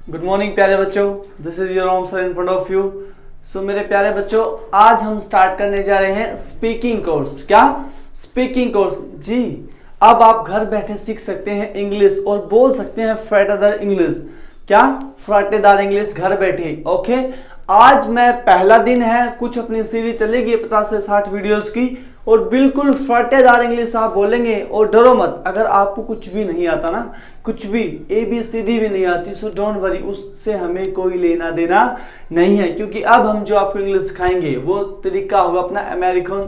Good morning प्यारे बच्चों, this is your Om sir in front of you. So मेरे प्यारे बच्चों, आज हम स्टार्ट करने जा रहे हैं स्पीकिंग कोर्स। क्या स्पीकिंग कोर्स? जी, अब आप घर बैठे सीख सकते हैं इंग्लिश और बोल सकते हैं फटादार इंग्लिश। क्या फटादार इंग्लिश घर बैठे। ओके, आज मैं पहला दिन है, कुछ अपनी सीरीज चलेगी 50 से 60 वीडियोस की और बिल्कुल फटेदार इंग्लिश आप बोलेंगे। और डरो मत, अगर आपको कुछ भी नहीं आता ना, कुछ भी ABCD भी नहीं आती, सो डोंट वरी, उससे हमें कोई लेना देना नहीं है। क्योंकि अब हम जो आपको इंग्लिश सिखाएंगे वो तरीका होगा अपना अमेरिकन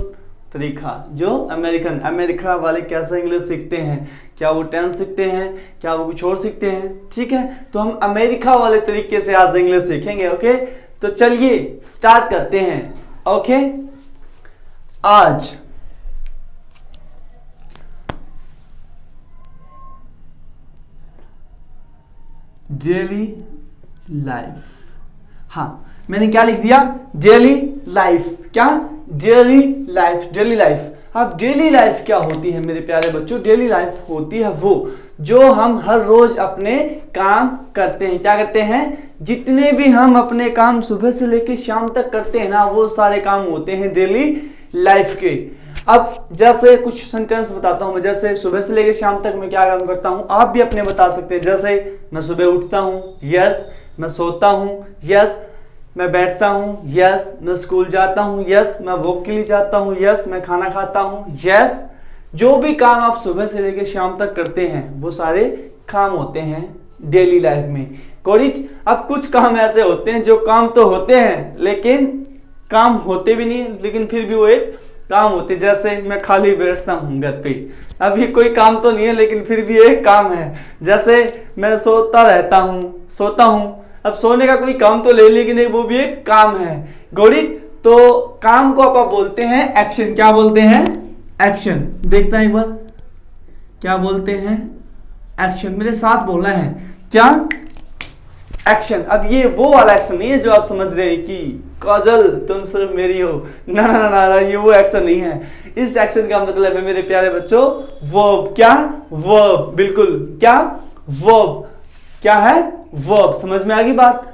तरीका। जो अमेरिका वाले कैसे इंग्लिश सीखते हैं, क्या वो टेंस सीखते हैं, क्या वो कुछ और सीखते हैं। ठीक है, तो हम अमेरिका वाले तरीके से आज इंग्लिश सीखेंगे। ओके, तो चलिए स्टार्ट करते हैं। ओके, आज डेली लाइफ। हाँ, मैंने क्या लिख दिया? Daily life. क्या? Daily life. Daily life. अब डेली लाइफ क्या होती है मेरे प्यारे बच्चों? डेली लाइफ होती है वो जो हम हर रोज अपने काम करते हैं। क्या करते हैं? जितने भी हम अपने काम सुबह से लेकर शाम तक करते हैं ना, वो सारे काम होते हैं डेली लाइफ के। अब जैसे कुछ सेंटेंस बताता हूं मैं, जैसे सुबह से लेकर शाम तक मैं क्या काम करता हूं, आप भी अपने बता सकते हैं। जैसे मैं सुबह उठता हूं, यस। मैं सोता हूं, यस। मैं बैठता हूं, यस। मैं स्कूल जाता हूं, यस। मैं वॉक के लिए जाता हूं, यस। मैं खाना खाता हूं, यस। जो भी काम आप सुबह से लेकर शाम तक करते हैं वो सारे काम होते हैं डेली लाइफ में। कोरिज, अब कुछ काम ऐसे होते हैं जो काम तो होते हैं लेकिन काम होते भी नहीं, लेकिन फिर भी वो एक काम होते। जैसे मैं खाली बैठता हूँ घर पे, अब ये कोई काम तो नहीं है लेकिन फिर भी एक काम है। जैसे मैं सोता रहता हूँ, सोता हूँ, अब सोने का कोई काम तो ले, लेकिन वो भी एक काम है। गौरी, तो काम को आप बोलते हैं एक्शन। क्या बोलते हैं? एक्शन। देखता है एक बार, क्या बोलते हैं? एक्शन। मेरे साथ बोलना है। क्या? एक्शन। अब ये वो वाला एक्शन नहीं है जो आप समझ रहे हैं कि काजल तुम सिर्फ मेरी हो। ना ना ना ना, ये वो एक्शन नहीं है। इस एक्शन का मतलब है मेरे प्यारे बच्चों वर्ब। क्या? वर्ब। बिल्कुल। क्या? वर्ब। क्या है? वर्ब। समझ में आ गई बात?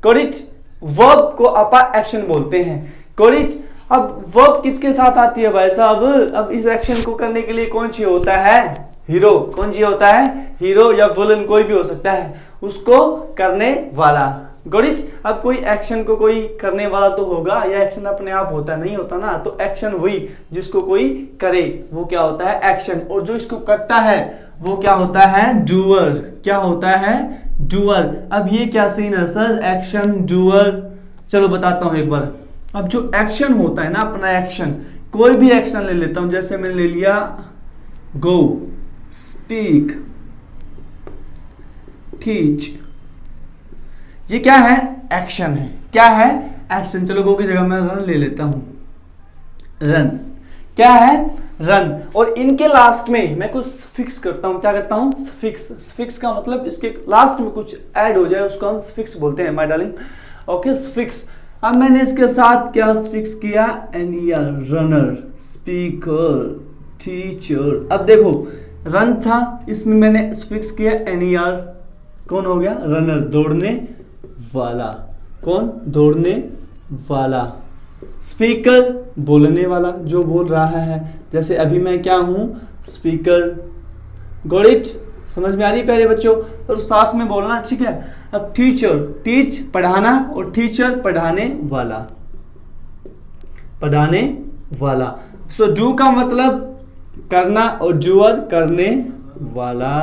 कोरिज, वर्ब को आप एक्शन बोलते हैं। कोरिज, अब वर्ब किसके साथ आती है भाई साहब? अब इस एक्शन को करने के लिए कौन चाहिए होता है? हीरो। कौन चाहिए होता है? हीरो या विलन, कोई भी हो सकता है, उसको करने वाला। गोरिच, अब कोई एक्शन को कोई करने वाला तो होगा, या एक्शन अपने आप होता नहीं होता ना। तो एक्शन वही जिसको कोई करे वो क्या होता है? एक्शन। और जो इसको करता है वो क्या होता है? डूअर। क्या होता है? डूअर। अब ये क्या सीन है सर? Action, doer. चलो बताता हूं एक बार। अब जो एक्शन होता है ना, अपना एक्शन, कोई भी एक्शन ले लेता हूं। जैसे मैंने ले लिया गो, स्पीक, टीच, ये क्या है? एक्शन है। क्या है? एक्शन। चलो गो की जगह मैं रन ले लेता हूं। रन। क्या है? रन। और इनके लास्ट में मैं कुछ फिक्स करता हूं। क्या करता हूं? फिक्स। फिक्स का मतलब इसके लास्ट में कुछ ऐड हो जाए, उसको हम फिक्स बोलते हैं माय डार्लिंग। Okay, fix. अब मैंने इसके साथ क्या फिक्स किया? NER, runner, speaker, teacher. अब देखो, रन था, इसमें मैंने फिक्स किया NER। कौन हो गया? रनर, दौड़ने वाला। कौन? दौड़ने वाला। स्पीकर, बोलने वाला, जो बोल रहा है। जैसे अभी मैं क्या हूं? स्पीकर। Got it? समझ में आ रही है प्यारे बच्चों? और साथ में बोलना, ठीक है। अब टीचर, टीच पढ़ाना, और टीचर पढ़ाने वाला। पढ़ाने वाला। सो डू का मतलब करना, और डूअर करने वाला।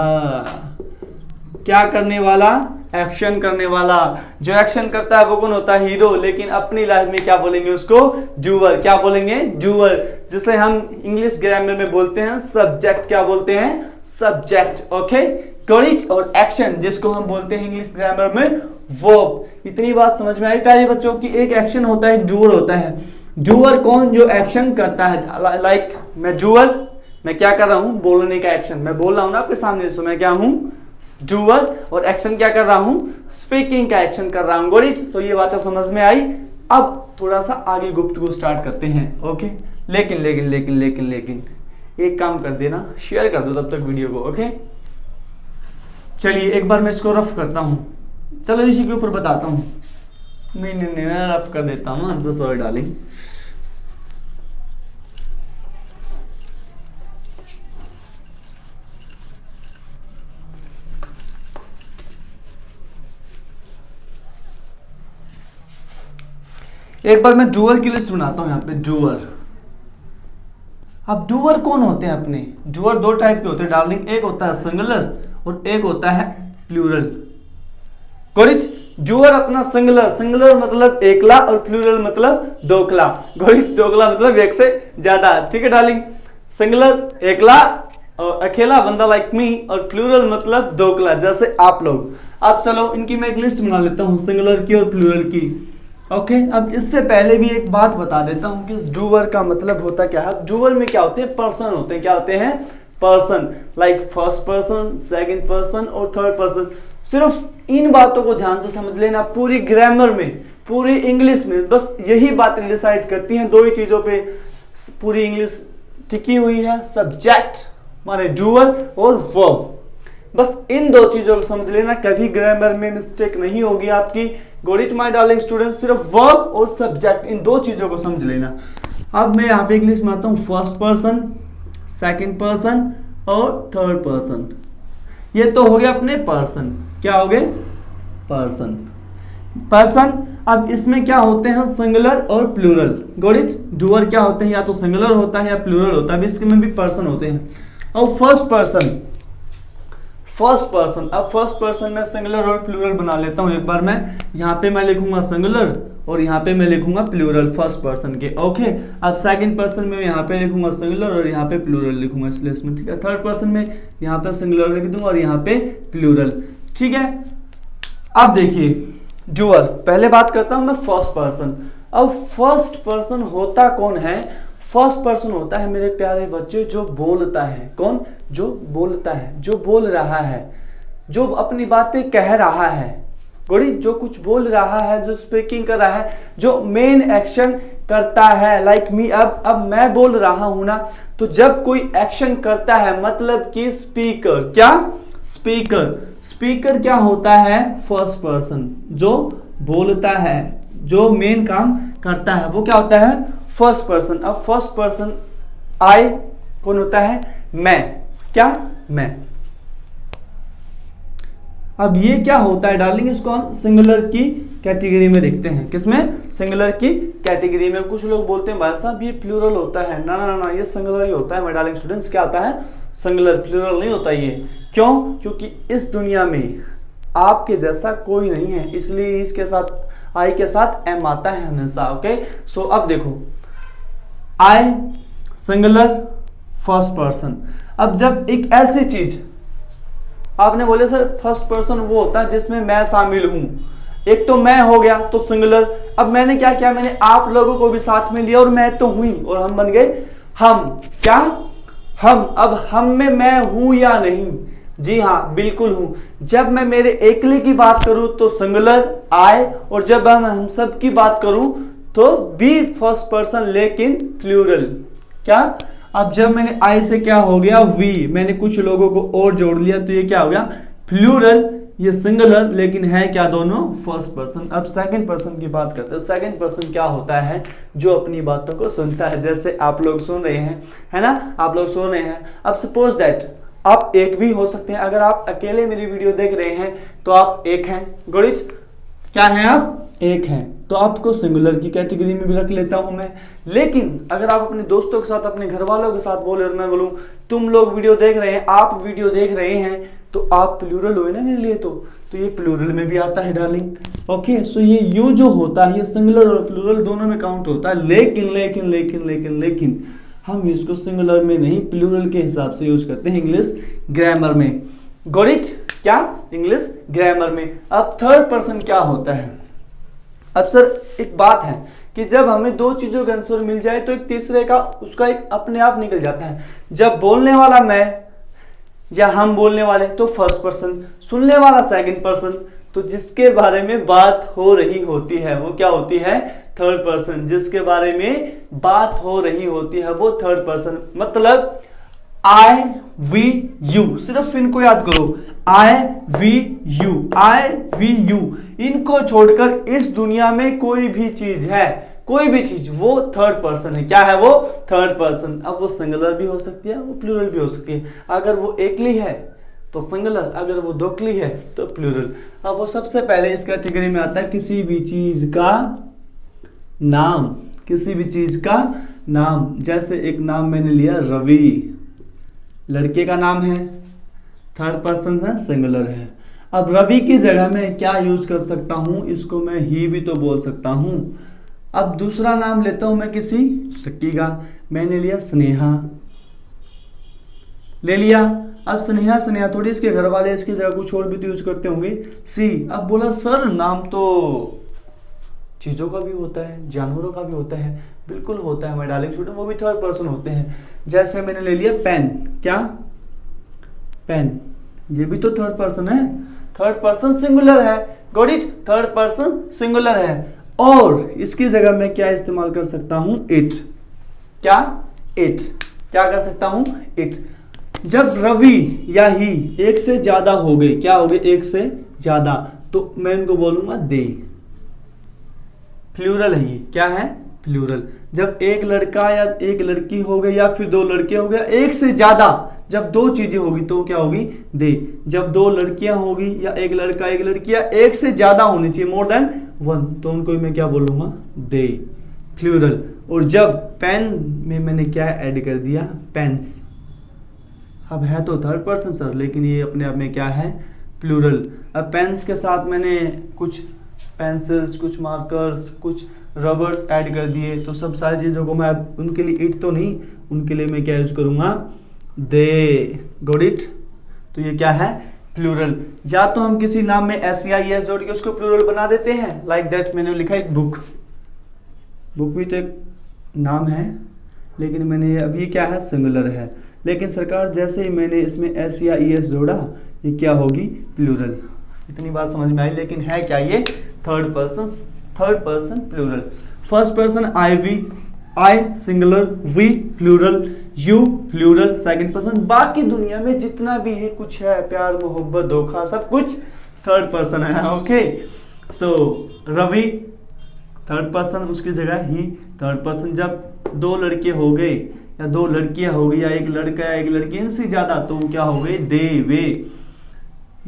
क्या करने वाला? एक्शन करने वाला। जो एक्शन करता है वो कौन होता है? हीरो। लेकिन अपनी लाइफ में क्या बोलेंगे उसको? डूअर। क्या बोलेंगे? डूअर। जिसे हम इंग्लिश ग्रामर में बोलते हैं सब्जेक्ट। क्या बोलते हैं? सब्जेक्ट। Okay, correct. और एक्शन जिसको हम बोलते हैं इंग्लिश ग्रामर में वर्ब। इतनी बात समझ में आई प्यारे बच्चों की एक एक्शन होता है, एक डूअर होता है। डूअर कौन? जो एक्शन करता है। लाइक मैं डूअर, मैं क्या कर रहा हूं? बोलने का एक्शन। मैं बोल रहा हूं ना आपके सामने, सो मैं क्या हूं? डूअर। और एक्शन क्या कर रहा हूं? स्पीकिंग का एक्शन कर रहा हूं। Got it? सो ये बातें समझ में आई। अब थोड़ा सा आगे गुफ्तगू स्टार्ट करते हैं। ओके, लेकिन लेकिन लेकिन लेकिन लेकिन एक काम कर देना, शेयर कर दो तब तक वीडियो को। ओके, चलिए एक बार मैं इसको रफ करता हूं। चलो इसी के ऊपर बताता हूँ। नहीं मैं रफ कर देता हूँ, I am so sorry darling. एक बार मैं डूअर की लिस्ट बनाता हूं यहाँ पे, डूअर। अब डूअर कौन होते हैं अपने? डूअर दो टाइप के होते हैं डार्लिंग, एक होता है सिंगुलर और एक होता है प्लूरल। गोरिच, डूअर अपना सिंगुलर, सिंगुलर मतलब एकला और प्लूरल मतलब दोकला। गोरिच, दोकला मतलब एक से ज्यादा, ठीक है डार्लिंग। सिंगुलर एकला और अकेला बंदा लाइक मी, और प्लूरल मतलब दोकला जैसे आप लोग। अब चलो इनकी मैं एक लिस्ट बना लेता हूँ, सिंगुलर की और प्लूरल की। ओके अब इससे पहले भी एक बात बता देता हूं कि डूअर का मतलब होता क्या है। डूअर में क्या होते हैं? पर्सन होते हैं। क्या होते हैं? Person, like first person, second person और थर्ड पर्सन। सिर्फ इन बातों को ध्यान से समझ लेना, पूरी ग्रामर में, पूरी इंग्लिश में बस यही बातें डिसाइड करती हैं, दो ही चीजों पे पूरी इंग्लिश टिकी हुई है, सब्जेक्ट माने डूअर और वर्ब। बस इन दो चीजों को समझ लेना, कभी ग्रामर में मिस्टेक नहीं होगी आपकी। Got it my darling students, सिर्फ वर्ब और सब्जेक्ट, इन दो चीजों को समझ लेना। अब मैं यहाँ पे एक लिस्ट बनाता हूँ, फर्स्ट पर्सन, सेकंड पर्सन और थर्ड पर्सन। ये तो हो गया अपने पर्सन। क्या हो गए? पर्सन। पर्सन। अब इसमें क्या होते हैं? सिंगुलर और प्लूरल। Got it? डूअर क्या होते हैं? या तो सिंगुलर होता है या प्लूरल होता है, इसमें भी पर्सन होते हैं। और फर्स्ट पर्सन, फर्स्ट पर्सन। अब फर्स्ट पर्सन में सिंगुलर और प्लूरल बना लेता हूं। एक बार मैं यहाँ पे मैं लिखूंगा सिंगुलर और यहाँ पे मैं लिखूंगा प्लूरल फर्स्ट पर्सन के। ओके अब सेकंड पर्सन में यहाँ पे लिखूंगा सिंगुलर और यहाँ पे प्लूरल लिखूंगा इस लिस्ट में, ठीक है। थर्ड पर्सन में यहाँ पे सिंगुलर लिख दूंगा और यहाँ पे प्लूरल, ठीक है। अब देखिए डूअर, पहले बात करता हूं मैं फर्स्ट पर्सन। अब फर्स्ट पर्सन होता कौन है? फर्स्ट पर्सन होता है मेरे प्यारे बच्चे जो बोलता है। कौन? जो बोलता है, जो बोल रहा है, जो अपनी बातें कह रहा है। गोड़ी, जो कुछ बोल रहा है, जो स्पीकिंग कर रहा है, जो मेन एक्शन करता है। लाइक मी, अब मैं बोल रहा हूं ना, तो जब कोई एक्शन करता है मतलब कि स्पीकर। क्या? स्पीकर। स्पीकर क्या होता है? First person. जो बोलता है, जो मेन काम करता है, वो क्या होता है? First person. अब फर्स्ट पर्सन आई कौन होता है? मैं। क्या? मैं। अब ये क्या होता है डार्लिंग? इसको हम सिंगुलर की कैटेगरी में देखते हैं। किसमें? सिंगुलर की कैटेगरी में। कुछ लोग बोलते हैं भाई साहब ये प्लूरल होता है। ना ना ना, ये सिंगुलर ही होता है मेरे डार्लिंग स्टूडेंट्स। क्या होता है? सिंगुलर, प्लूरल नहीं होता ये। क्यों? क्योंकि इस दुनिया में आपके जैसा कोई नहीं है, इसलिए इसके साथ आई के साथ एम आता है हमेशा। ओके सो अब देखो, आई सिंगुलर फर्स्ट पर्सन। अब जब एक ऐसी चीज आपने बोले सर फर्स्ट पर्सन वो होता है जिसमें मैं शामिल हूं, एक तो मैं हो गया तो सिंगुलर। अब मैंने क्या किया? मैंने आप लोगों को भी साथ में लिया और मैं तो हुई और हम बन गए हम। क्या? हम। अब हम में मैं हूं या नहीं? जी हाँ बिल्कुल हूं। जब मैं मेरे एकले की बात करूं तो सिंगुलर आई, और जब हम सब की बात करूं तो बी फर्स्ट पर्सन लेकिन प्लूरल। क्या? अब जब मैंने आई से क्या हो गया? वी, मैंने कुछ लोगों को और जोड़ लिया तो ये क्या हो गया? प्लूरल। ये सिंगुलर लेकिन है क्या? दोनों फर्स्ट पर्सन। अब सेकंड पर्सन की बात करते हैं। सेकंड पर्सन क्या होता है? जो अपनी बातों को सुनता है, जैसे आप लोग सुन रहे हैं, है ना, आप लोग सुन रहे हैं। अब सपोज दैट आप एक भी हो सकते हैं। अगर आप अकेले मेरी वीडियो देख रहे हैं तो आप एक हैं। गुड़िच क्या हैं? आप एक हैं, तो आपको सिंगुलर की कैटेगरी में भी रख लेता हूं मैं। लेकिन अगर आप अपने दोस्तों के साथ, अपने घर वालों के साथ बोले और मैं बोलूं तुम लोग वीडियो देख रहे हैं, आप वीडियो देख रहे हैं, तो आप प्लूरल हुए ना मेरे लिए। तो ये प्लूरल में भी आता है डार्लिंग। ओके सो ये यू जो होता है ये सिंगुलर और प्लूरल दोनों में काउंट होता है। लेकिन लेकिन लेकिन लेकिन लेकिन हम इसको सिंगुलर में नहीं प्लूरल के हिसाब से यूज करते हैं इंग्लिश ग्रामर में। Got it? क्या? इंग्लिश ग्रामर में। अब थर्ड पर्सन क्या होता है? अब सर एक बात है कि जब हमें दो चीजों का आंसर मिल जाए तो एक तीसरे का उसका एक अपने आप निकल जाता है। जब बोलने वाला मैं या हम बोलने वाले तो फर्स्ट पर्सन, सुनने वाला सेकंड पर्सन, तो जिसके बारे में बात हो रही होती है वो क्या होती है? Third person. जिसके बारे में बात हो रही होती है वो थर्ड पर्सन। मतलब आई वी यू, सिर्फ इनको याद करो, I we you, I we you, इनको छोड़कर इस दुनिया में कोई भी चीज है, कोई भी चीज, वो थर्ड पर्सन है। क्या है वो? Third person. अब वो सिंगुलर भी हो सकती है, वो प्लूरल भी हो सकती है। अगर वो एकली है तो सिंगुलर, अगर वो दोकली है तो प्लूरल। अब वो सबसे पहले इस कैटेगरी में आता है किसी भी चीज का नाम, किसी भी चीज का नाम। जैसे एक नाम मैंने लिया रवि, लड़के का नाम है, थर्ड पर्सन है, सिंगुलर है। अब रवि की जगह में क्या यूज कर सकता हूं, इसको मैं ही भी तो बोल सकता हूं। अब दूसरा नाम लेता हूं मैं किसी लड़की का, मैंने लिया स्नेहा, ले लिया। अब स्नेहा स्नेहा थोड़ी, इसके घर वाले इसकी जगह कुछ और भी तो यूज करते होंगे, सी। अब बोला सर नाम तो चीजों का भी होता है, जानवरों का भी होता है। बिल्कुल होता है माय डार्लिंग स्टूडेंट, वो भी थर्ड पर्सन होते हैं। जैसे मैंने ले लिया पेन, क्या? पेन, ये भी तो थर्ड पर्सन है, थर्ड पर्सन सिंगुलर है। Got it? Third person singular है। और इसकी जगह मैं क्या इस्तेमाल कर सकता हूं? इट। क्या? इट। क्या कर सकता हूं? इट। जब रवि या ही एक से ज्यादा हो गए, क्या हो गए? एक से ज्यादा, तो मैं इनको बोलूंगा दे। प्लूरल है ये, क्या है? प्लूरल। जब एक लड़का या एक लड़की हो गए या फिर दो लड़के हो गए, एक से ज्यादा, जब दो चीजें होगी तो क्या होगी? दे। जब दो लड़कियां होगी या एक लड़का एक लड़की या एक से ज्यादा होनी चाहिए, मोर देन वन, तो उनको मैं क्या बोलूंगा? दे, प्लूरल। और जब पेन में मैंने क्या ऐड कर दिया? पेन्स। अब है तो थर्ड पर्सन सर, लेकिन ये अपने आप में क्या है? प्लूरल। अब पेन्स के साथ मैंने कुछ पेंसिल्स, कुछ मार्कर्स, कुछ रबर्स ऐड कर दिए, तो सब सारी चीज़ों को मैं उनके लिए इट तो नहीं, उनके लिए मैं क्या यूज करूँगा? दे। Got it? तो ये क्या है? प्लूरल। या तो हम किसी नाम में एस या एस जोड़ के उसको प्लूरल बना देते हैं, लाइक दैट मैंने लिखा एक बुक, बुक भी तो एक नाम है, लेकिन मैंने अब ये क्या है? सिंगुलर है। लेकिन सरकार जैसे ही मैंने इसमें एस या ई एस जोड़ा, ये क्या होगी? प्लूरल। इतनी बात समझ में आई, लेकिन है क्या ये? Third person plural. First person I we, I singular, we plural, you plural, second person. बाकी दुनिया में जितना भी है, कुछ है, प्यार मोहब्बत धोखा, सब कुछ थर्ड पर्सन है। ओके, सो रवि थर्ड पर्सन, उसकी जगह ही थर्ड पर्सन। जब दो लड़के हो गए या दो लड़कियां हो गई या एक लड़का या एक लड़की, इनसे ज्यादा, तो क्या हो गए? दे, वे,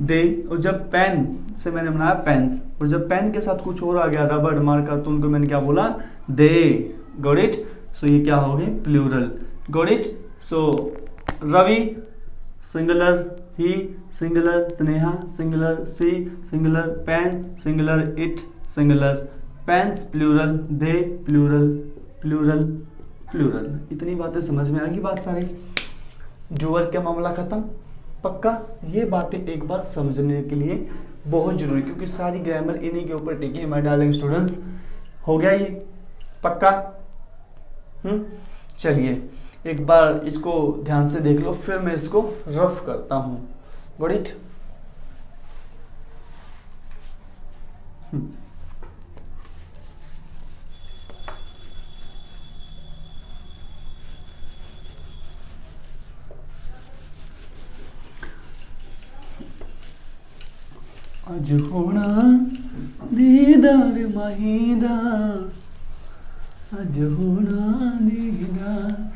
दे। और जब पेन से मैंने बनाया पेन्स, और जब पेन के साथ कुछ और आ गया, रबड़, मार्कर, तो उनको मैंने क्या बोला? दे। Got it? सो ये क्या हो गए? Plural. Got it? So Ravi singular, he singular, Sneha singular, she singular, pen singular, it singular, pens plural, they plural, plural plural. इतनी बातें समझ में आ गई बात सारी? डूअर का मामला खत्म? पक्का? ये बातें एक बार समझने के लिए बहुत जरूरी, क्योंकि सारी ग्रामर इन्हीं के ऊपर टिकी है माय डार्लिंग स्टूडेंट्स। हो गया ये? पक्का? चलिए एक बार इसको ध्यान से देख लो, फिर मैं इसको रफ करता हूं। Got it? आज होना दीदार माहीदा, आज होना दीदार।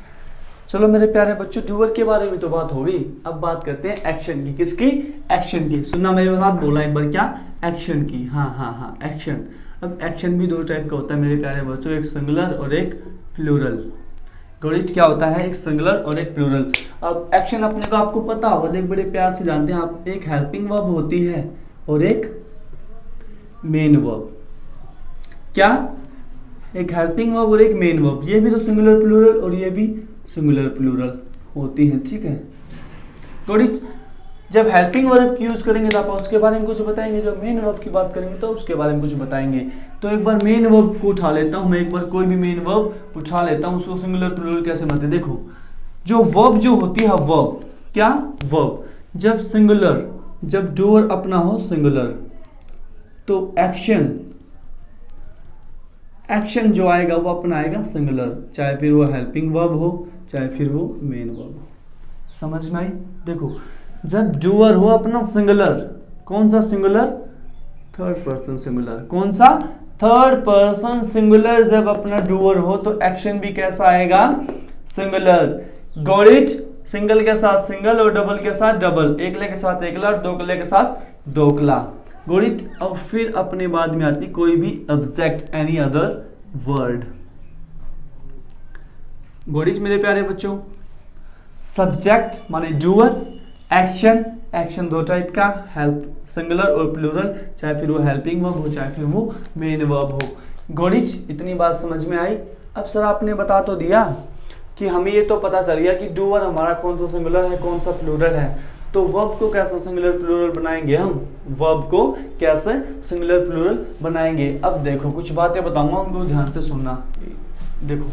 चलो मेरे प्यारे बच्चों, डूअर के बारे में तो बात हो गई, अब बात करते हैं एक्शन की। किसकी? एक्शन की। सुनना मेरे साथ, बोला एक बार, क्या? एक्शन की। हाँ, एक्शन। अब एक्शन भी दो टाइप का होता है मेरे प्यारे बच्चों, एक सिंगुलर और एक प्लूरल। गॉट? क्या होता है? एक सिंगुलर और एक प्लूरल। अब एक्शन अपने को आपको पता होगा, एक बड़े प्यार से जानते हैं आप। एक हेल्पिंग वर्ब होती है और एक मेन वर्ब। क्या? एक हेल्पिंग वर्ब और एक मेन वर्ब। ये भी तो सिंगुलर प्लूरल और ये भी सिंगुलर प्लूरल होती है, ठीक है? Got it? जब हेल्पिंग वर्ब की यूज करेंगे तो आप उसके बारे में कुछ बताएंगे, जब मेन वर्ब की बात करेंगे तो उसके बारे में कुछ बताएंगे। तो एक बार मेन वर्ब को उठा लेता हूं मैं, एक बार कोई भी मेन वर्ब उठा लेता हूं, उसको सिंगुलर प्लूरल कैसे बनाते हैं। देखो, जो वर्ब जो होती है, वर्ब, क्या? वर्ब जब सिंगुलर, जब डूअर अपना हो सिंगुलर, तो एक्शन जो आएगा वो अपना आएगा सिंगुलर, चाहे फिर वो हेल्पिंग वर्ब हो, चाहे फिर वो मेन वर्ब हो। समझ में आई? देखो जब डूअर हो अपना सिंगुलर, कौन सा सिंगुलर? Third person singular. कौन सा? Third person singular. जब अपना डूअर हो तो एक्शन भी कैसा आएगा? सिंगुलर। Got it? सिंगल के साथ सिंगल और डबल के साथ डबल, एकले के साथ एकला और दोकले के साथ दोकला। Got it? और फिर अपने बाद में आती कोई भी object, any other word. Got it मेरे प्यारे बच्चों? सब्जेक्ट माने डूअर, एक्शन, एक्शन दो टाइप का, हेल्प सिंगुलर और प्लूरल, चाहे फिर वो हेल्पिंग वर्ब हो चाहे फिर वो मेन वर्ब हो। Got it? इतनी बात समझ में आई? अब सर आपने बता तो दिया कि हमें ये तो पता चल गया कि डूअर हमारा कौन सा सिंगुलर है कौन सा प्लूरल है, तो वर्ब को कैसे सिंगुलर प्लूरल बनाएंगे हम? वर्ब को कैसे सिंगुलर प्लूरल बनाएंगे? अब देखो कुछ बातें बताऊंगा, उनको ध्यान से सुनना। देखो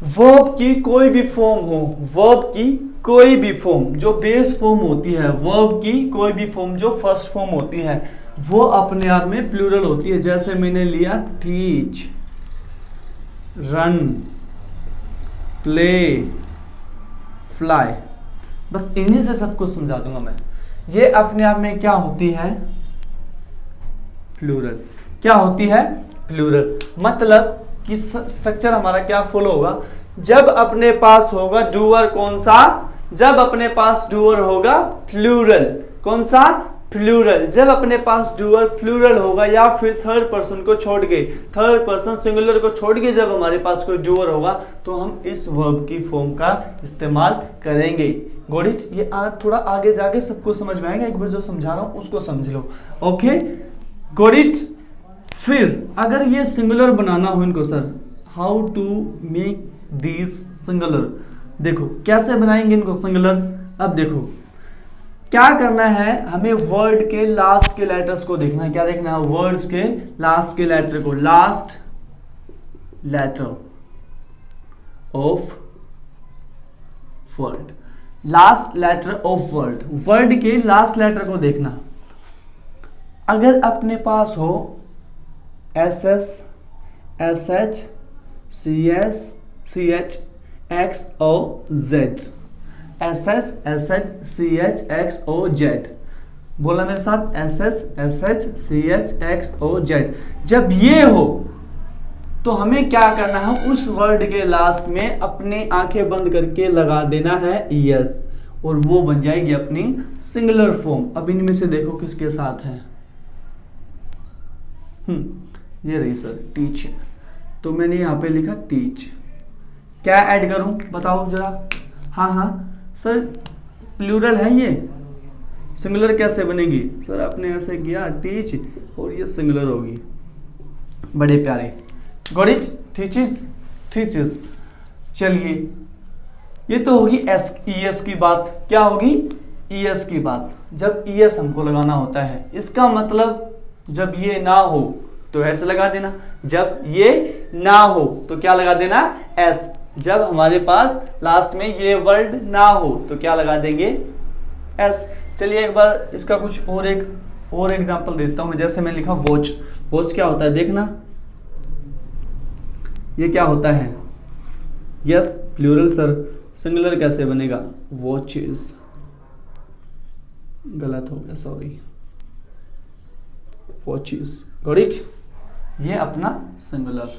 वर्ब की कोई भी फॉर्म हो, वर्ब की कोई भी फॉर्म जो बेस फॉर्म होती है, वर्ब की कोई भी फॉर्म जो फर्स्ट फॉर्म होती है, वो अपने आप में प्लूरल होती है। जैसे मैंने लिया टीच, रन, प्ले, फ्लाई, बस इन्हीं से सब कुछ समझा दूंगा मैं। ये अपने आप में क्या होती है? प्लूरल। क्या होती है? प्लूरल। मतलब कि स्ट्रक्चर हमारा क्या फॉलो होगा? जब अपने पास होगा डूअर, कौन सा? जब अपने पास डूअर होगा प्लूरल, कौन सा? प्लूरल। जब अपने पास डूअर प्लूरल होगा या फिर थर्ड पर्सन को छोड़ के, थर्ड पर्सन सिंगुलर को छोड़ के जब हमारे पास कोई डूअर होगा तो हम इस वर्ब की फॉर्म का इस्तेमाल करेंगे। Got it? ये थोड़ा आगे जाके सबको समझ में आएगा, एक बार जो समझा रहा हूं उसको समझ लो। Okay, got it? फिर अगर ये सिंगुलर बनाना हो इनको, sir how to make these singular, देखो कैसे बनाएंगे इनको सिंगुलर। अब देखो क्या करना है, हमें वर्ड के लास्ट के लेटर्स को देखना है। क्या देखना है? वर्ड्स के लास्ट के लेटर को, last letter of word, last letter of word, word के लास्ट लेटर को देखना। अगर अपने पास हो S S, S H, C S, C H, X O Z, S S, S H, C H, X O Z, बोला मेरे साथ, S S, S H, C H, X O Z. जब ये हो तो हमें क्या करना है? उस वर्ड के लास्ट में अपनी आंखें बंद करके लगा देना है यस, और वो बन जाएगी अपनी सिंगुलर फॉर्म। अब इनमें से देखो किसके साथ है? ये रही सर टीच, तो मैंने यहाँ पे लिखा टीच। क्या ऐड करूं बताओ जरा? हाँ हाँ सर प्लूरल है ये, सिंगुलर कैसे बनेगी? सर आपने ऐसे किया टीच और ये सिंगुलर होगी, बड़े प्यारे। Got it? Teaches, teaches. चलिए ये तो होगी एस ई एस की बात। क्या होगी? ई एस की बात। जब ई एस हमको लगाना होता है, इसका मतलब जब ये ना हो तो ऐसे लगा देना, जब ये ना हो तो क्या लगा देना? एस। जब हमारे पास लास्ट में ये वर्ड ना हो तो क्या लगा देंगे? एस। चलिए एक बार इसका कुछ और एग्जांपल देता हूं। जैसे मैं लिखा वॉच, वॉच क्या होता है देखना, ये क्या होता है? यस प्लूरल सर, सिंगुलर कैसे बनेगा? वॉचेस, गलत हो गया सॉरी, वॉचेस। Got it? ये अपना सिंगुलर।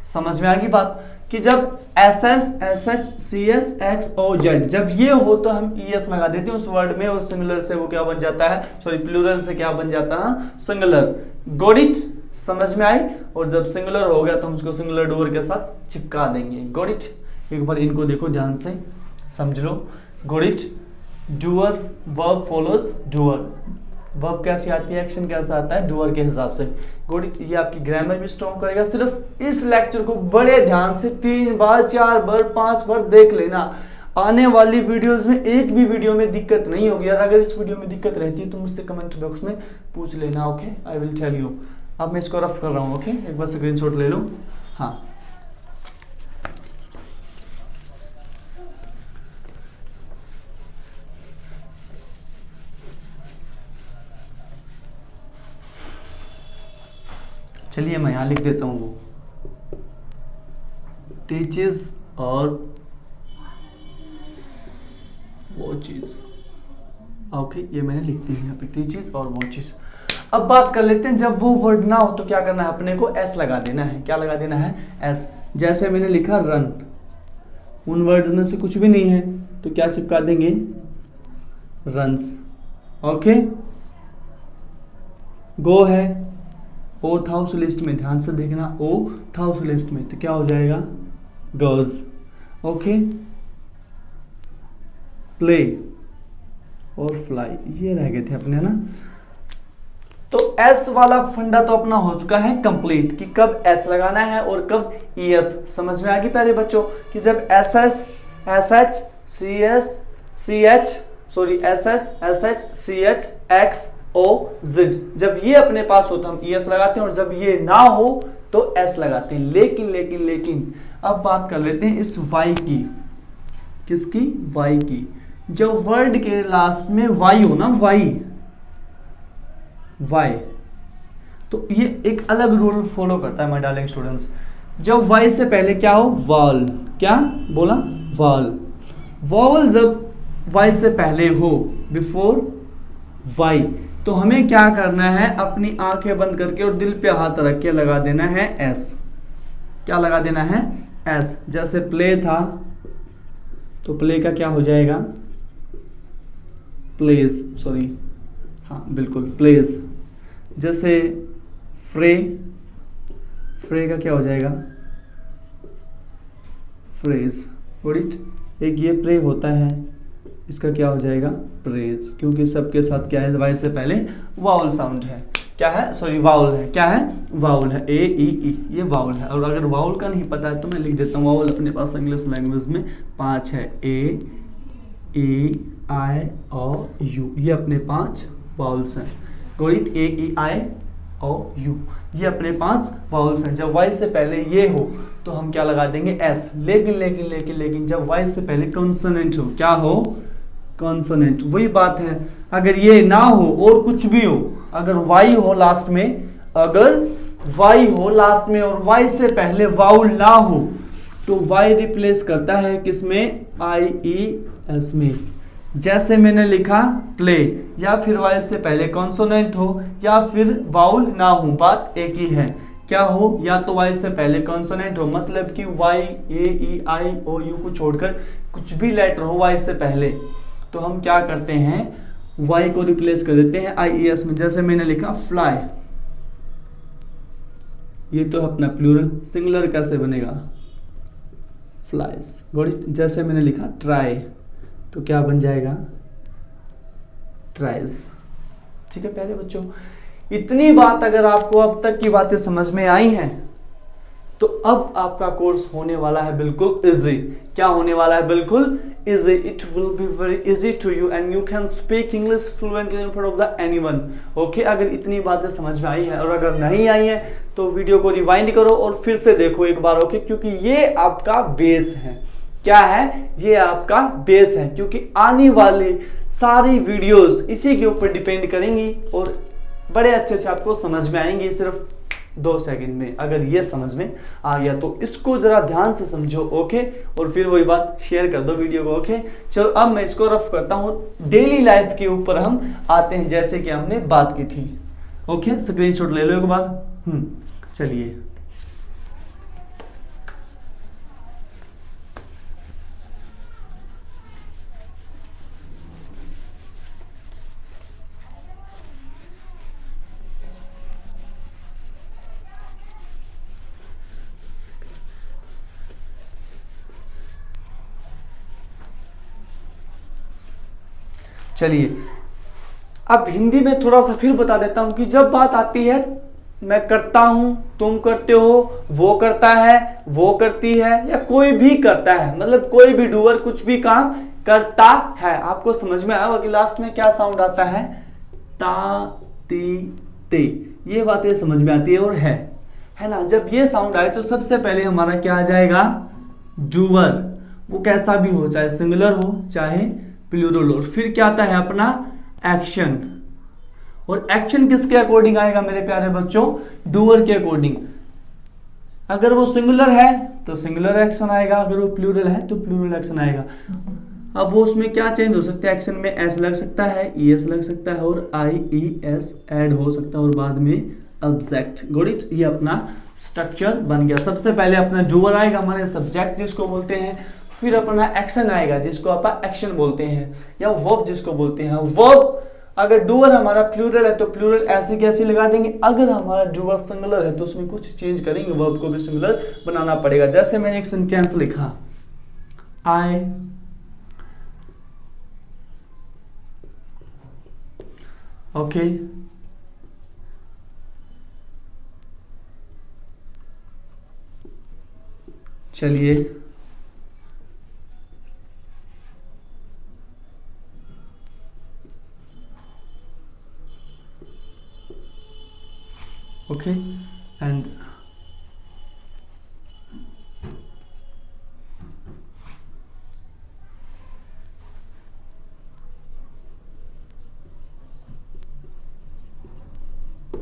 समझ में आ गई बात कि जब S S, S H, C S, X O Z जब ये हो तो हम ई एस लगा देते हैं उस वर्ड में, और सिंगुलर से वो क्या बन जाता है? सॉरी प्लूरल से क्या बन जाता है? सिंगुलर। Got it? समझ में आई? और जब सिंगुलर हो गया तो हम उसको सिंगुलर डूअर के साथ चिपका देंगे। Got it? एक बार इनको देखो ध्यान से समझ लो। Got it? Doer, verb follows doer. Verb कैसी आती है, एक्शन कैसा आता है? डूअर के हिसाब से। गुड। ये आपकी ग्रामर भी स्ट्रॉन्ग करेगा। सिर्फ इस लेक्चर को बड़े ध्यान से 3 बार 4 बार 5 बार देख लेना। आने वाली वीडियोस में एक भी वीडियो में दिक्कत नहीं होगी। और अगर इस वीडियो में दिक्कत रहती है तो मुझसे कमेंट बॉक्स में पूछ लेना। Okay, I will tell you. अब मैं इसको रफ कर रहा हूँ। ओके, एक बार स्क्रीनशॉट ले लो। हाँ, चलिए मैं यहाँ लिख देता हूँ वो टीचेस और वॉचेस। ओके, ये मैंने लिख दी यहाँ पे टीचेस और वॉचेस। अब बात कर लेते हैं, जब वो वर्ड ना हो तो क्या करना है, अपने को एस लगा देना है। क्या लगा देना है, एस। जैसे मैंने लिखा रन, उन वर्ड में से कुछ भी नहीं है तो क्या चिपका देंगे, रन्स। ओके, गो है, ओ था उस लिस्ट में, ध्यान से देखना, ओ था उस लिस्ट में तो क्या हो जाएगा, गोज। ओके, प्ले और फ्लाई, ये रह गए थे अपने ना। तो एस वाला फंडा तो अपना हो चुका है कंप्लीट कि कब एस लगाना है और कब ई एस। समझ में आ गई प्यारे बच्चों कि जब S S S H C S C H sorry S S S H C H X O Z, जब ये अपने पास हो तो हम ई एस लगाते हैं और जब ये ना हो तो एस लगाते हैं। लेकिन लेकिन लेकिन अब बात कर लेते हैं इस वाई की, किसकी, वाई की। जब वर्ड के लास्ट में वाई हो ना, वाई वाई, तो ये एक अलग रूल फॉलो करता है माय डार्लिंग स्टूडेंट्स। जब वाई से पहले क्या हो, वाल, क्या बोला, वाल। वावल जब वाई से पहले हो, बिफोर वाई, तो हमें क्या करना है, अपनी आंखें बंद करके और दिल पे हाथ रख के लगा देना है एस। क्या लगा देना है, एस। जैसे प्ले था तो प्ले का क्या हो जाएगा, प्लेज, सॉरी, हाँ बिल्कुल प्लेज। जैसे फ्रे, फ्रे का क्या हो जाएगा, फ्रेज। एक ये प्रे होता है, इसका क्या हो जाएगा, प्रेज, क्योंकि सबके साथ क्या है, वाई से पहले वाउल साउंड है। क्या है, सॉरी वाउल है, क्या है, वाउल है, ए ई ई, ये वाउल है। और अगर वाउल का नहीं पता है तो मैं लिख देता हूँ, वाउल अपने पास इंग्लिश लैंग्वेज में 5 है, ए ई आई ओ यू, ये अपने 5 वाउल्स हैं। गोरित, ए ई आई ओ यू, ये अपने 5 वाउल्स हैं। जब वाई से पहले ये हो तो हम क्या लगा देंगे, एस। लेकिन लेकिन लेकिन लेकिन जब वाई से पहले कॉन्सोनेंट हो, क्या हो, कॉन्सोनेंट। वही बात है, अगर ये ना हो और कुछ भी हो, अगर वाई हो लास्ट में, अगर वाई हो लास्ट में और वाई से पहले वाउल ना हो तो वाई रिप्लेस करता है किसमें, आई ई एस में। जैसे मैंने लिखा प्ले, या फिर वाई से पहले कॉन्सोनेंट हो या फिर वाउल ना हो, बात एक ही है। क्या हो, या तो वाई से पहले कॉन्सोनेंट हो, मतलब कि Y A E I O you को छोड़कर कुछ भी लेटर हो वाई से पहले, तो हम क्या करते हैं, वाई को रिप्लेस कर देते हैं आई ई एस में। जैसे मैंने लिखा फ्लाई, ये तो अपना प्लूरल, सिंगुलर कैसे बनेगा, फ्लाइज। जैसे मैंने लिखा ट्राई, तो क्या बन जाएगा, ट्राइज। ठीक है प्यारे बच्चों, इतनी बात अगर आपको अब तक की बातें समझ में आई हैं तो अब आपका कोर्स होने वाला है बिल्कुल इजी। क्या होने वाला है, बिल्कुल easy. It will be very easy to you and you can speak English fluently in front of the anyone. Okay, अगर इतनी बातें समझ में आई है और अगर नहीं आई है तो वीडियो को रिवाइंड करो और फिर से देखो एक बार। ओके, क्योंकि ये आपका बेस है। क्या है, ये आपका बेस है, क्योंकि आने वाली सारी वीडियोस इसी के ऊपर डिपेंड करेंगी और बड़े अच्छे से आपको समझ में आएंगी सिर्फ 2 सेकंड में। अगर ये समझ में आ गया तो इसको जरा ध्यान से समझो। ओके, और फिर वही बात शेयर कर दो वीडियो को। ओके, चलो अब मैं इसको रफ करता हूँ। डेली लाइफ के ऊपर हम आते हैं जैसे कि हमने बात की थी। ओके, स्क्रीनशॉट ले लो एक बार। चलिए, चलिए अब हिंदी में थोड़ा सा फिर बता देता हूं कि जब बात आती है मैं करता हूं, तुम करते हो, वो करता है, वो करती है, या कोई भी करता है, मतलब कोई भी डूअर कुछ भी काम करता है। आपको समझ में आया कि लास्ट में क्या साउंड आता है, ता ती ते, ये बातें समझ में आती है और है ना। जब ये साउंड आए तो सबसे पहले हमारा क्या आ जाएगा, डूअर, वो कैसा भी हो, चाहे सिंगुलर हो चाहे प्लूरल हो। फिर क्या आता है अपना एक्शन, और एक्शन किसके अकॉर्डिंग आएगा मेरे प्यारे बच्चों, डूअर के अकॉर्डिंग। अगर वो सिंगुलर है तो सिंगुलर एक्शन आएगा, अगर वो प्लूरल है तो प्लूरल एक्शन आएगा। अब वो उसमें क्या चेंज हो सकता है, एक्शन में एस लग सकता है, ईएस लग सकता है और आईईएस ऐड हो सकता है और बाद में ऑब्जेक्ट। गुड इट, ये अपना स्ट्रक्चर बन गया। सबसे पहले अपना डूअर आएगा हमारे सब्जेक्ट जिसको बोलते हैं, फिर अपना एक्शन आएगा जिसको आप एक्शन बोलते हैं या वर्ब जिसको बोलते हैं। वर्ब अगर डूअर हमारा प्लूरल है तो प्लूरल ऐसे कैसे लगा देंगे, अगर हमारा डूअर सिंगुलर है तो उसमें कुछ चेंज करेंगे, वर्ब को भी सिंगुलर बनाना पड़ेगा। जैसे मैंने एक सेंटेंस लिखा, आई ओके चलिए ओके एंड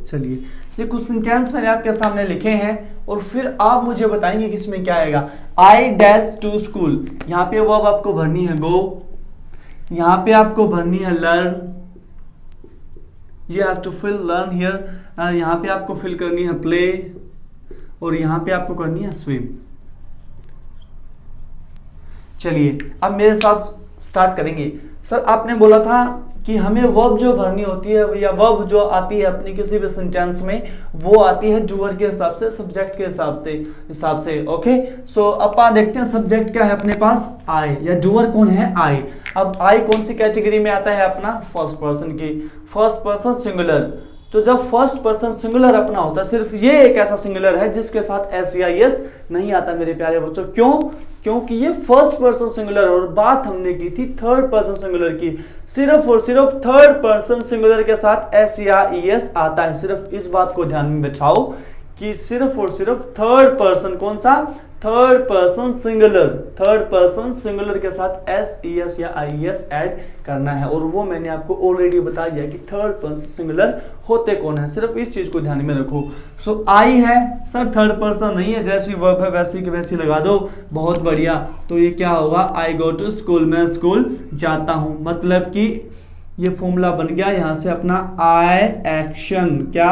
चलिए ये कुछ सेंटेंस मैंने आपके सामने लिखे हैं और फिर आप मुझे बताएंगे कि इसमें क्या आएगा। आई डैश टू स्कूल, यहाँ पे वर्ब आपको भरनी है गो, यहाँ पे आपको भरनी है learn, you have to fill learn here, यहाँ पे आपको फिल करनी है प्ले और यहाँ पे आपको करनी है स्विम। चलिए अब मेरे साथ स्टार्ट करेंगे। सर आपने बोला था कि हमें वर्ब जो भरनी होती है या वर्ब जो आती है अपनी किसी भी सेंटेंस में वो आती है डूअर के हिसाब से, सब्जेक्ट के हिसाब से। ओके सो अब आप देखते हैं सब्जेक्ट क्या है अपने पास, आई, या डूअर कौन है, आई। अब आई कौन सी कैटेगरी में आता है अपना, फर्स्ट पर्सन की, फर्स्ट पर्सन सिंगुलर। तो जब फर्स्ट पर्सन सिंगुलर अपना होता है, सिर्फ ये एक ऐसा सिंगुलर है जिसके साथ एस या एस नहीं आता मेरे प्यारे बच्चों। क्यों? क्योंकि ये फर्स्ट पर्सन सिंगुलर है और बात हमने की थी थर्ड पर्सन सिंगुलर की। सिर्फ और सिर्फ थर्ड पर्सन सिंगुलर के साथ एस या एस आता है। सिर्फ इस बात को ध्यान में बिठाओ कि सिर्फ और सिर्फ थर्ड पर्सन, कौन सा, third person singular, third person singular के साथ एस ई एस या आई एस ऐड करना है। और वो मैंने आपको ऑलरेडी बता दिया कि थर्ड पर्सन सिंगुलर होते कौन है, सिर्फ इस चीज को ध्यान में रखो। सो आई है सर, थर्ड पर्सन नहीं है, जैसी वर्ब है वैसी की वैसी लगा दो, बहुत बढ़िया। तो ये क्या होगा, आई गो टू स्कूल, मैं स्कूल जाता हूं। मतलब कि ये फॉर्मूला बन गया यहाँ से अपना आई एक्शन, क्या,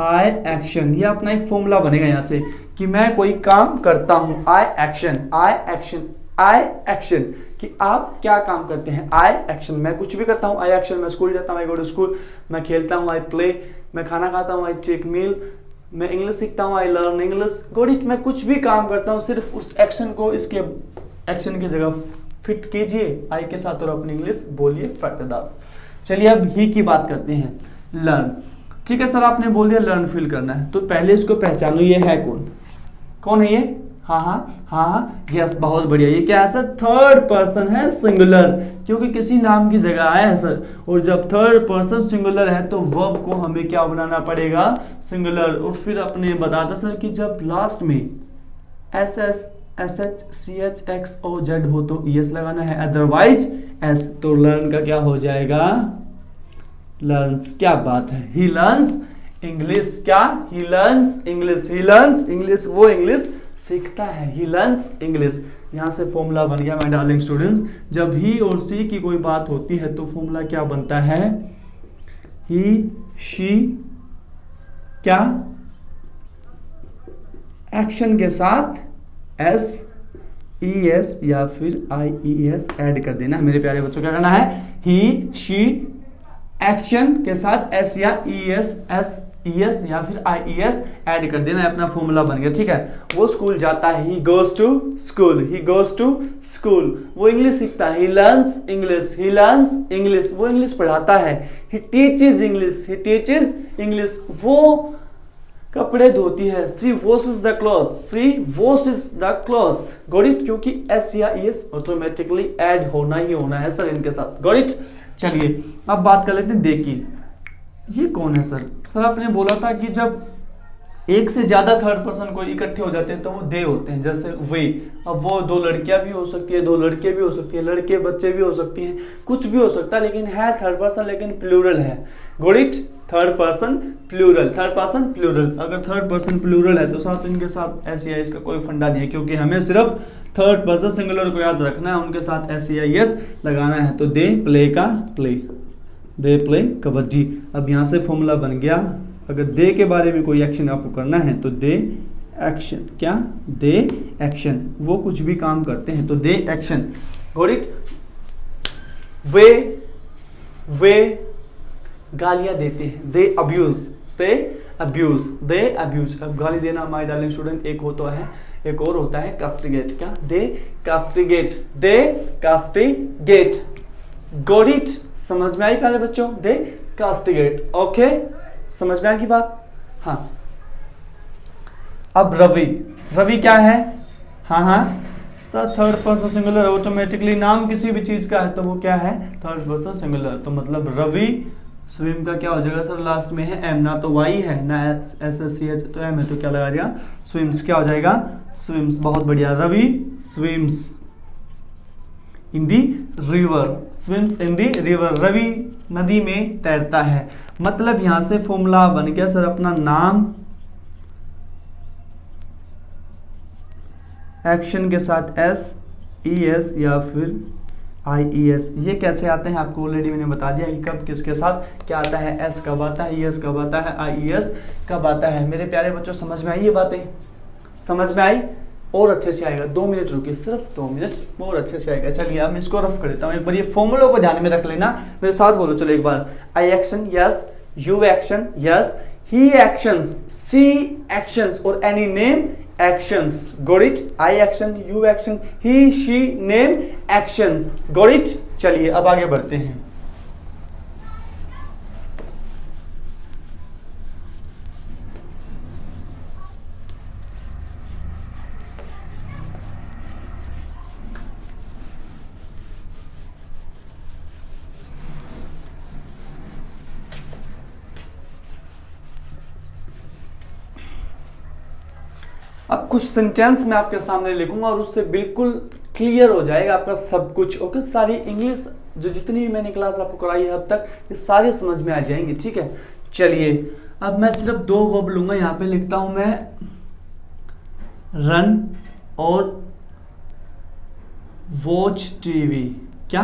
आई एक्शन, ये अपना एक फॉर्मूला बनेगा यहाँ से कि मैं कोई काम करता हूं, आई एक्शन, आई एक्शन, आई एक्शन, कि आप क्या काम करते हैं, आई एक्शन, मैं कुछ भी करता हूं, आई एक्शन, मैं स्कूल जाता हूं, आई गो टू स्कूल, मैं खेलता हूं, आई प्ले, मैं खाना खाता हूं, आई टेक मील, मैं इंग्लिश सीखता हूं, I learn English. Got it, मैं कुछ भी काम करता हूं, सिर्फ उस एक्शन को इसके एक्शन की जगह फिट कीजिए आई के साथ और अपनी इंग्लिश बोलिए फटदार। चलिए अब ही की बात करते हैं, लर्न। ठीक है सर, आपने बोल दिया लर्न फील करना है, तो पहले इसको पहचानो, ये है कौन, कौन है ये, हाँ हाँ हाँ हाँ, यस, बहुत बढ़िया। ये क्या है सर, थर्ड पर्सन है सिंगुलर, क्योंकि किसी नाम की जगह आया है सर। और जब थर्ड पर्सन सिंगुलर है तो वर्ब को हमें क्या बनाना पड़ेगा, सिंगुलर। और फिर अपने बताता सर कि जब लास्ट में S S S H C H X O Z हो तो ई एस लगाना है, अदरवाइज एस। तो लर्न का क्या हो जाएगा, लर्न्स। क्या बात है, ही लर्न्स इंग्लिश, क्या, ही learns English, he learns English, वो इंग्लिश सीखता है, ही लर्न्स इंग्लिश। यहां से फॉर्मूला बन गया माय डार्लिंग स्टूडेंट्स। जब ही और सी की कोई बात होती है तो फॉर्मूला क्या बनता है, ही शी, क्या, एक्शन के साथ एस ई एस या फिर आई ई एस ऐड कर देना। मेरे प्यारे बच्चों क्या करना है, ही शी एक्शन के साथ एस या ई एस या फिर आई ई एस ऐड कर देना है, अपना फॉर्मूला बन गया। ठीक है, वो स्कूल जाता है, he goes to school, he goes to school, वो इंग्लिश सीखता है, he learns English, he learns English, वो इंग्लिश पढ़ाता है, he teaches English, he teaches English, वो कपड़े धोती है, she washes the clothes, she washes the clothes. Got it, क्योंकि एस या ई एस ऑटोमेटिकली ऐड होना ही होना है सर इनके साथ। Got it. चलिए अब बात कर लेते हैं दे की। ये कौन है सर, सर आपने बोला था कि जब एक से ज्यादा थर्ड पर्सन कोई इकट्ठे हो जाते हैं तो वो दे होते हैं, जैसे वे। अब वो दो लड़कियां भी हो सकती है, दो लड़के भी हो सकती है, लड़के बच्चे भी हो सकती हैं, कुछ भी हो सकता है, लेकिन है थर्ड पर्सन, लेकिन प्लूरल है। Got it. Third person plural, third person plural. अगर थर्ड पर्सन प्लूरल है तो साथ इनके साथ एस ई आई एस का कोई फंडा नहीं है, क्योंकि हमें सिर्फ थर्ड पर्सन सिंगुलर को याद रखना है, उनके साथ एस ई आई एस लगाना है। तो दे प्ले का प्ले, दे प्ले कबड्डी। अब यहाँ से फॉर्मूला बन गया, अगर दे के बारे में कोई एक्शन आपको करना है तो दे एक्शन, क्या दे एक्शन, वो कुछ भी काम करते हैं तो दे एक्शन। Got it. वे गालियां देते हैं, they abuse, they abuse, they abuse. अब गाली देना माय डार्लिंग स्टूडेंट एक होता है, एक और होता है कास्टिगेट, क्या they castigate, they castigate. Got it, समझ में आई प्यारे बच्चों, दे कास्टिगेट। ओके, समझ में आएगी बात। हाँ, अब रवि, रवि क्या है, हाँ sir third person singular, automatically नाम किसी भी चीज का है तो वो क्या है, थर्ड पर्सन सिंगुलर। तो मतलब रवि स्विम का क्या हो जाएगा सर, लास्ट में है एम, ना तो वाई है ना एस एस सी एच, तो एम है, तो क्या लगा दिया स्विम्स, क्या हो जाएगा स्विम्स। बहुत बढ़िया, Ravi swims in the river, swims in the river, Ravi नदी में तैरता है। मतलब यहां से फॉर्मूला बन गया सर अपना नाम एक्शन के साथ एस ई एस या फिर आई ई एस। ये कैसे आते हैं आपको ऑलरेडी मैंने बता दिया कि कब किसके साथ क्या आता है, एस कब आता है, ई एस कब आता है, आई ई एस कब आता है। मेरे प्यारे बच्चों समझ में आई ये बातें, समझ में आई, और अच्छे से आएगा। 2 मिनट रुकिए, सिर्फ 2 मिनट और अच्छे से आएगा। चलिए अब मैं इसको रफ कर देता हूँ, एक बार ये फॉर्मूलों को ध्यान में रख लेना, मेरे साथ बोलो चलो एक बार। I action yes, you action yes, he actions, she actions और any name actions. Got it? I action, you action, he, she, name, actions. Got it? चलिए अब आगे बढ़ते हैं। अब कुछ सेंटेंस मैं आपके सामने लिखूंगा और उससे बिल्कुल क्लियर हो जाएगा आपका सब कुछ। ओके, सारी इंग्लिश जो जितनी भी मैंने क्लास आपको कराई है अब तक, ये सारे समझ में आ जाएंगे। ठीक है, चलिए अब मैं सिर्फ 2 वर्ब लूंगा। यहाँ पे लिखता हूं मैं रन और वॉच टीवी, क्या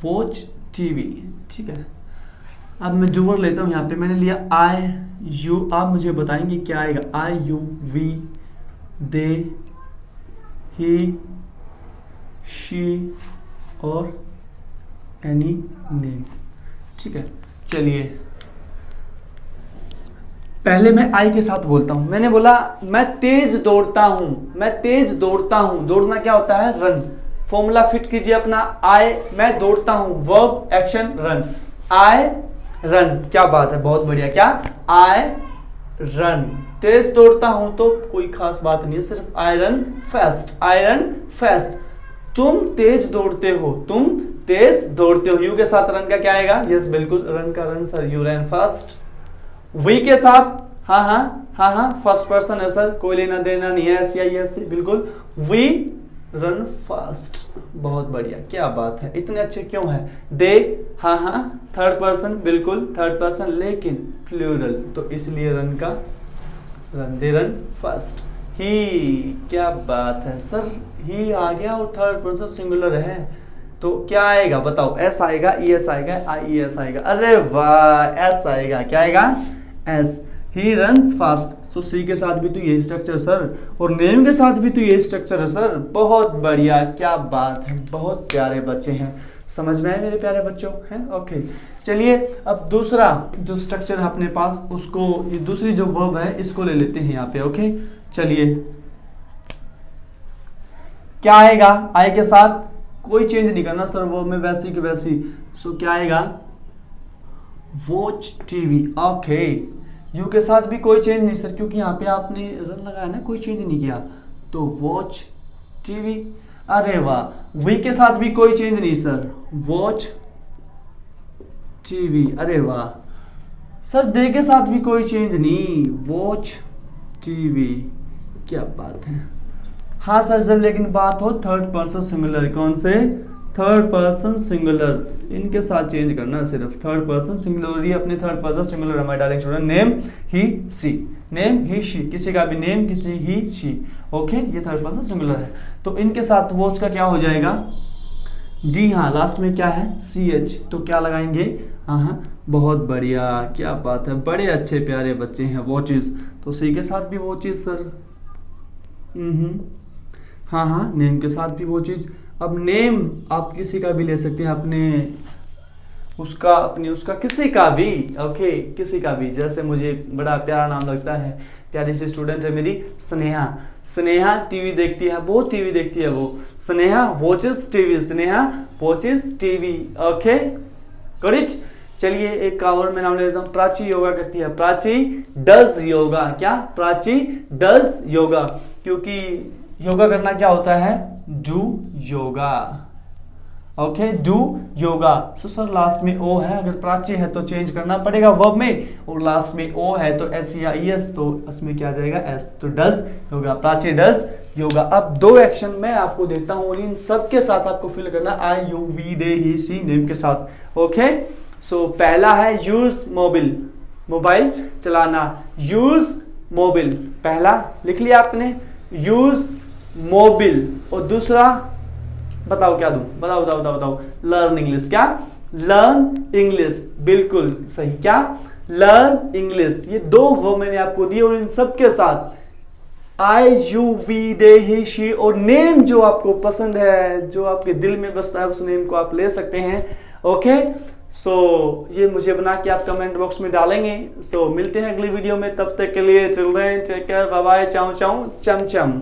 वॉच टीवी। ठीक है, अब मैं जो वर्ड लेता हूं यहाँ पे मैंने लिया आई यू, आप मुझे बताएंगे क्या आएगा। I you we, they, he, she और एनी नेम। ठीक है, चलिए पहले मैं आई के साथ बोलता हूं। मैंने बोला मैं तेज दौड़ता हूं, मैं तेज दौड़ता हूं। दौड़ना क्या होता है, रन। फॉर्मूला फिट कीजिए अपना, आई मैं दौड़ता हूं, verb action run, I run. क्या बात है, बहुत बढ़िया, क्या आई रन। तेज दौड़ता हूं तो कोई खास बात नहीं है, सिर्फ I run fast, I run fast. तुम तेज दौड़ते हो, तुम तेज दौड़ते हो। यू के साथ रन का क्या आएगा, यस बिल्कुल रन का run sir, you run fast. We के साथ हाँ फर्स्ट पर्सन है सर, कोई लेना देना नहीं है, एस या यस बिल्कुल, वी रन फास्ट। बहुत बढ़िया, क्या बात है, इतने अच्छे क्यों है। दे हाँ थर्ड पर्सन, बिल्कुल थर्ड पर्सन, लेकिन प्लूरल, तो इसलिए रन का रन, दे रन फास्ट। ही, क्या बात है सर, ही आ गया और थर्ड पर्सन सिंगुलर है, तो क्या आएगा बताओ, एस आएगा, ई एस आएगा, आई ई एस आएगा। अरे वाह, एस आएगा, क्या आएगा एस। ही रन्स फास्ट, तो सी के साथ भी तो यही स्ट्रक्चर सर, और नेम के साथ भी तो यही स्ट्रक्चर है सर। बहुत बढ़िया, क्या बात है, बहुत प्यारे बच्चे हैं, समझ में आए मेरे प्यारे बच्चों हैं। ओके, चलिए अब दूसरा जो स्ट्रक्चर है अपने पास, उसको ये दूसरी जो वर्ब है इसको ले लेते हैं यहाँ पे। ओके, चलिए क्या आएगा, आई के साथ कोई चेंज नहीं करना सर, वर्ब में वैसी की वैसी। सो क्या आएगा, वॉच टीवी। ओके, यू के साथ भी कोई चेंज नहीं सर, क्योंकि यहाँ पे आपने रन लगाया ना, कोई चेंज नहीं किया, तो वॉच टीवी। अरे वाह, वी के साथ भी कोई चेंज नहीं सर, वॉच टीवी। अरे वाह सर, दे के साथ भी कोई चेंज नहीं, वॉच टीवी। क्या बात है। हाँ सर, जब लेकिन बात हो थर्ड पर्सन सिंगुलर, कौन से, थर्ड पर्सन सिंगुलर, इनके साथ चेंज करना है सिर्फ, थर्ड पर्सन सिंगुलर, ये अपने थर्ड पर्सन सिंगुलर हमारे direct student, name he she, name he she, किसी का भी नेम, किसी ही शी, ओके, ये थर्ड पर्सन सिंगुलर है। तो इनके साथ वॉच का क्या हो जाएगा, जी हाँ, लास्ट में क्या है, सी एच, तो क्या लगाएंगे, हाँ, बहुत बढ़िया, क्या बात है, बड़े अच्छे प्यारे बच्चे हैं, वॉचेस, तो सी के साथ भी वॉचेस सर, हाँ, नेम के साथ भी वॉचेस। अब नेम आप किसी का भी ले सकते हैं, अपने उसका किसी का भी, ओके, किसी का भी, जैसे मुझे बड़ा प्यारा नाम लगता है, प्यारी सी स्टूडेंट है मेरी स्नेहा, स्नेहा टीवी देखती है, बहुत टीवी देखती है वो, Sneha watches TV, Sneha watches TV, okay, got it. चलिए एक का और मैं नाम ले लेता हूँ, प्राची योगा करती है, प्राची डज योगा, क्या, प्राची डज योगा, क्योंकि योगा करना क्या होता है, do yoga, okay, do yoga. So sir last में ओ है, अगर प्राची है तो चेंज करना पड़ेगा वर्ब में, और लास्ट में ओ है तो एस या ई एस, तो उसमें क्या आ जाएगा, एस, तो डज योगा, प्राची डज योगा। अब 2 एक्शन मैं आपको देता हूँ और इन सब के साथ आपको फिल करना I you we they he she name के साथ, ओके। सो पहला है यूज मोबाइल, मोबाइल चलाना, यूज मोबाइल, पहला लिख लिया आपने, यूज मोबाइल, और दूसरा बताओ क्या दूं, बताओ, लर्न इंग्लिश, क्या, लर्न इंग्लिश, बिल्कुल सही, क्या, लर्न इंग्लिश। ये 2 वर्ब मैंने आपको दिए और इन सब के साथ I you we they he she, और नेम जो आपको पसंद है, जो आपके दिल में बसता है, उस नेम को आप ले सकते हैं, ओके। सो ये मुझे बना के आप कमेंट बॉक्स में डालेंगे। सो मिलते हैं अगली वीडियो में, तब तक के लिए children take care, bye bye, ciao ciao, चम चम।